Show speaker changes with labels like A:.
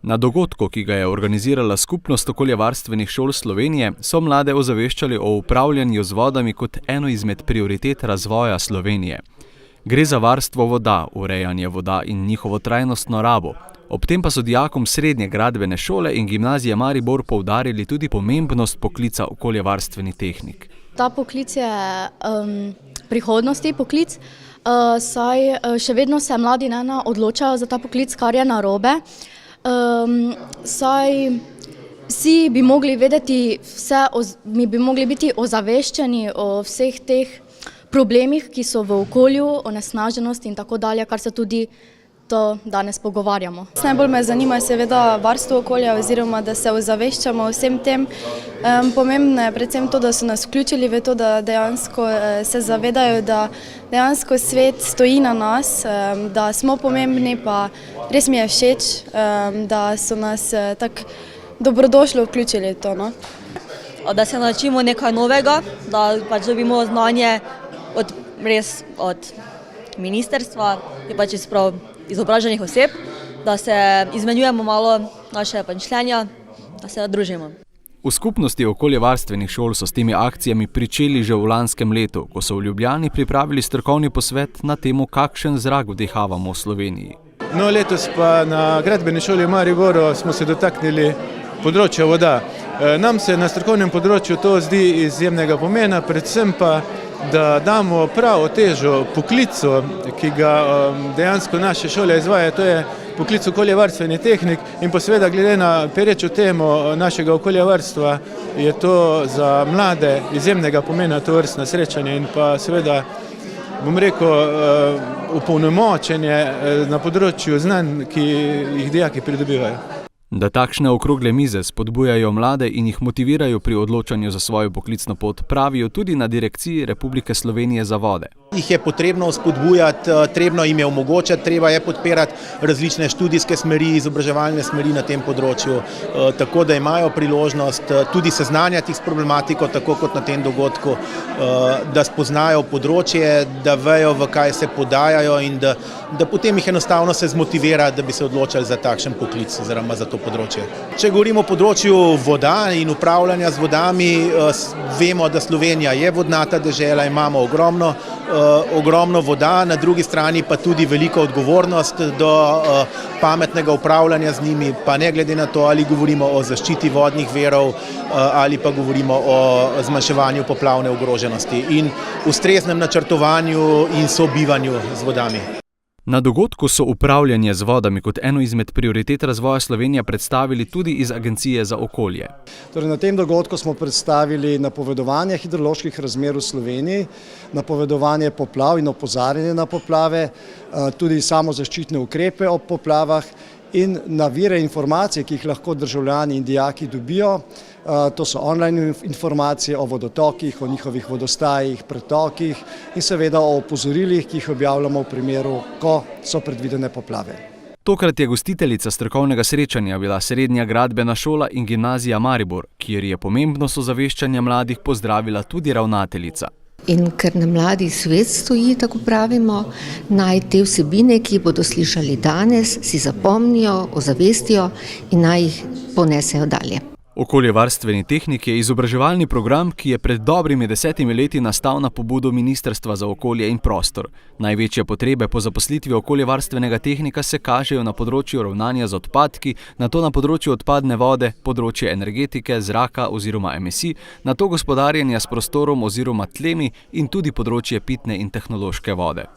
A: Na dogodku, ki ga je organizirala Skupnost okoljevarstvenih šol Slovenije, so mlade ozaveščali o upravljanju z vodami kot eno izmed prioritet razvoja Slovenije. Gre za varstvo voda, urejanje voda in njihovo trajnostno rabo. Ob tem pa so dijakom Srednje gradbene šole in Gimnazije Maribor poudarili tudi pomembnost poklica okoljevarstveni tehnik.
B: Ta poklic je prihodnosti poklic, saj še vedno se mladi ne odločajo za ta poklic, kar je narobe. Saj vsi bi mogli vedeti mi bi mogli biti ozaveščeni o vseh teh problemih, ki so v okolju, onesnaženosti in tako dalje, kar se tudi to danes pogovarjamo.
C: Najbolj me zanima seveda varstvo okolja oziroma da se ozaveščamo vsem tem. Pomembno je predvsem to, da so nas vključili v to, da dejansko se zavedajo, da dejansko svet stoji na nas, da smo pomembni, pa res mi je všeč, da so nas tako dobrodošlo vključili v to. No?
D: Da se naučimo nekaj novega, da pač dobimo znanje od ministrstva, je pač izobraženih oseb, da se izmenjujemo malo naše mišljenja, da se družimo.
A: V Skupnosti okoljevarstvenih šol so s temi akcijami pričeli že v lanskem letu, ko so v Ljubljani pripravili strokovni posvet na temo, kakšen zrak vdihavamo v Sloveniji.
E: No, letos pa na Gradbeni šoli v Mariboru smo se dotaknili področja voda. Nam se na strokovnem področju to zdi izjemnega pomena, predvsem pa da damo pravo težo poklicu, ki ga dejansko naše šole izvaja, to je poklic okoljevarstveni tehnik in pa seveda glede na perečo temo našega okoljevarstva je to za mlade izjemnega pomena tovrstna srečanja in pa seveda, bom rekel, opolnomočenje na področju znanj, ki jih dijaki pridobivajo.
A: Da takšne okrogle mize spodbujajo mlade in jih motivirajo pri odločanju za svojo poklicno pot, pravijo tudi na Direkciji Republike Slovenije za vode.
F: Jih je potrebno spodbujati, trebno jim je omogočati, treba je podpirati različne študijske smeri, izobraževalne smeri na tem področju, tako da imajo priložnost tudi seznanjati s problematiko, tako kot na tem dogodku, da spoznajo področje, da vejo, v kaj se podajajo in da potem jih enostavno se zmotivira, da bi se odločali za takšen poklic oziroma za to področje. Če govorimo o področju voda in upravljanja z vodami, vemo, da Slovenija je vodnata dežela, imamo ogromno voda, na drugi strani pa tudi veliko odgovornost do pametnega upravljanja z njimi, pa ne glede na to, ali govorimo o zaščiti vodnih virov ali pa govorimo o zmanjševanju poplavne ogroženosti in ustreznem načrtovanju in sobivanju z vodami.
A: Na dogodku so upravljanje z vodami kot eno izmed prioritet razvoja Slovenije predstavili tudi iz Agencije za okolje.
G: Torej, na tem dogodku smo predstavili napovedovanje hidroloških razmer v Sloveniji, napovedovanje poplav in opozarjanje na poplave, tudi samozaščitne ukrepe ob poplavah in na vire informacije, ki jih lahko državljani in dijaki dobijo. To so online informacije o vodotokih, o njihovih vodostajih, pretokih in seveda o opozorilih, ki jih objavljamo v primeru, ko so predvidene poplave.
A: Tokrat je gostiteljica strokovnega srečanja bila Srednja gradbena šola in Gimnazija Maribor, kjer je pomembnost ozaveščanja mladih pozdravila tudi ravnateljica.
H: In ker na mladi svet stoji, tako pravimo, naj te vsebine, ki bodo slišali danes, si zapomnijo, ozavestijo in naj jih ponesejo dalje.
A: Okoljevarstveni tehnik je izobraževalni program, ki je pred dobrimi 10 leti nastal na pobudo Ministrstva za okolje in prostor. Največje potrebe po zaposlitvi okoljevarstvenega tehnika se kažejo na področju ravnanja z odpadki, nato na področju odpadne vode, področje energetike, zraka oziroma emisij, nato gospodarjenja s prostorom oziroma tlemi in tudi področje pitne in tehnološke vode.